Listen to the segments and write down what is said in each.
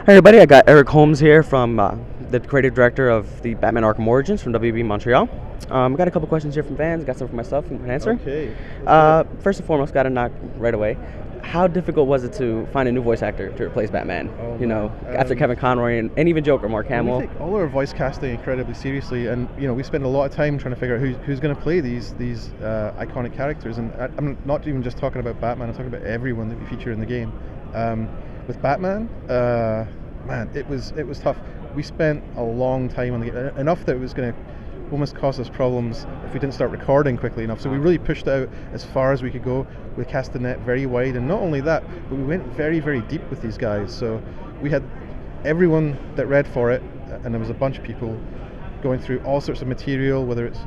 Hey everybody, I got Eric Holmes here from the Creative Director of the Batman Arkham Origins from WB Montreal. I got a couple questions here from fans, got some for myself and can answer. Okay. First and foremost, got to knock right away. How difficult was it to find a new voice actor to replace Batman? After Kevin Conroy and even Joker, Mark Hamill. We take all our voice casting incredibly seriously, and we spend a lot of time trying to figure out who's going to play these iconic characters. And I'm not even just talking about Batman; I'm talking about everyone that we feature in the game. With Batman, man, it was tough. We spent a long time on the game, enough that it was going to almost cause us problems if we didn't start recording quickly enough. So we really pushed out as far as we could go. We cast the net very wide, and not only that, but we went very, very deep with these guys. So we had everyone that read for it, and there was a bunch of people going through all sorts of material, whether it's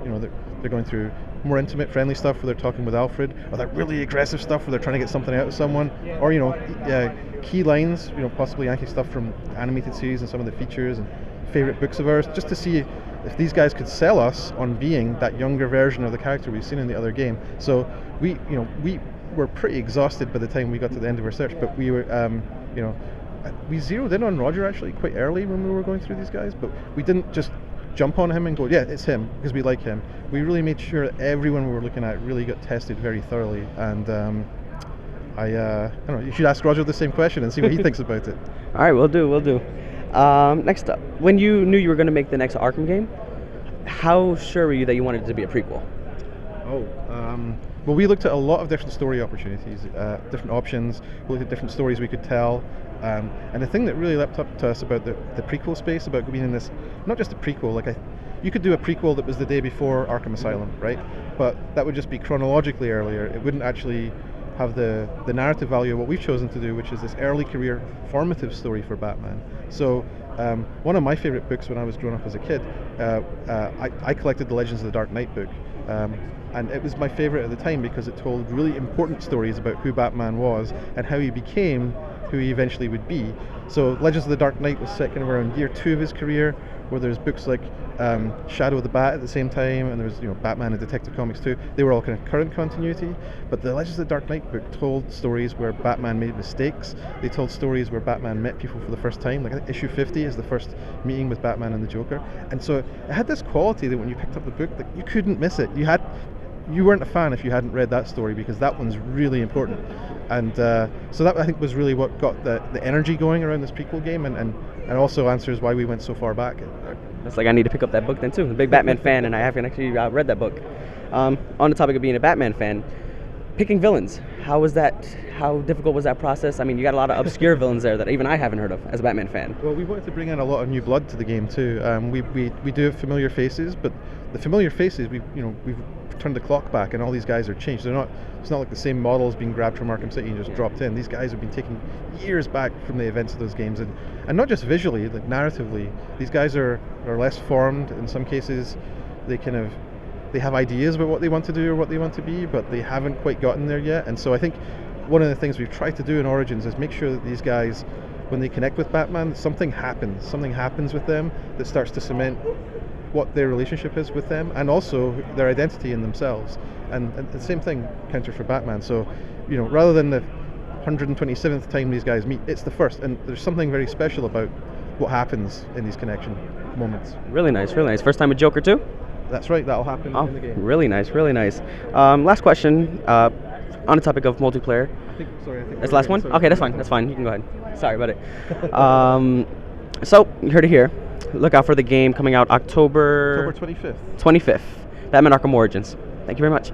they're going through more intimate, friendly stuff where they're talking with Alfred, or that really aggressive stuff where they're trying to get something out of someone, or key lines, possibly Yankee stuff from animated series and some of the features and favorite books of ours, just to see if these guys could sell us on being that younger version of the character we've seen in the other game. So we were pretty exhausted by the time we got to the end of our search, but we were we zeroed in on Roger actually quite early when we were going through these guys, but we didn't just jump on him and go, yeah, it's him, because we like him. We really made sure that everyone we were looking at really got tested very thoroughly, and I don't know, you should ask Roger the same question and see what he thinks about it. All right, we'll do. Next up, when you knew you were going to make the next Arkham game, how sure were you that you wanted it to be a prequel? Well, we looked at a lot of different story opportunities, different options. We looked at different stories we could tell. And the thing that really leapt up to us about the prequel space, about being in this, not just a prequel, you could do a prequel that was the day before Arkham Asylum, right? But that would just be chronologically earlier. It wouldn't actually have the narrative value of what we've chosen to do, which is this early career formative story for Batman. So one of my favorite books when I was growing up as a kid, I collected the Legends of the Dark Knight book. And it was my favorite at the time because it told really important stories about who Batman was and how he became who he eventually would be. So Legends of the Dark Knight was set kind of around year 2 of his career, where there's books like Shadow of the Bat at the same time, and there was Batman and Detective Comics 2. They were all kind of current continuity, but the Legends of the Dark Knight book told stories where Batman made mistakes. They told stories where Batman met people for the first time. Like I think issue 50 is the first meeting with Batman and the Joker, and so it had this quality that when you picked up the book, you couldn't miss it. You weren't a fan if you hadn't read that story, because that one's really important. And so that, I think, was really what got the energy going around this prequel game, and also answers why we went so far back. It's like I need to pick up that book then too. I'm a big Batman fan, and I haven't actually read that book. On the topic of being a Batman fan, picking villains, how difficult was that process? I mean, you got a lot of obscure villains there that even I haven't heard of as a Batman fan. Well, we wanted to bring in a lot of new blood to the game too. We do have familiar faces, but the familiar faces we've turned the clock back, and all these guys are changed. It's not like the same models being grabbed from Arkham City and just dropped in. These guys have been taken years back from the events of those games, and not just visually, like narratively. These guys are less formed in some cases. They have ideas about what they want to do or what they want to be, but they haven't quite gotten there yet. And so I think one of the things we've tried to do in Origins is make sure that these guys, when they connect with Batman, something happens with them that starts to cement what their relationship is with them, and also their identity in themselves. And the same thing counters for Batman. So, rather than the 127th time these guys meet, it's the first, and there's something very special about what happes in these connection moments. Really nice. First time with Joker too? That's right, that'll happen in the game. Really nice. Last question, on the topic of multiplayer. I think that's the last one? Okay, that's fine. You can go ahead. Sorry about it. So, you heard it here. Look out for the game coming out October 25th. 25th. Batman Arkham Origins. Thank you very much.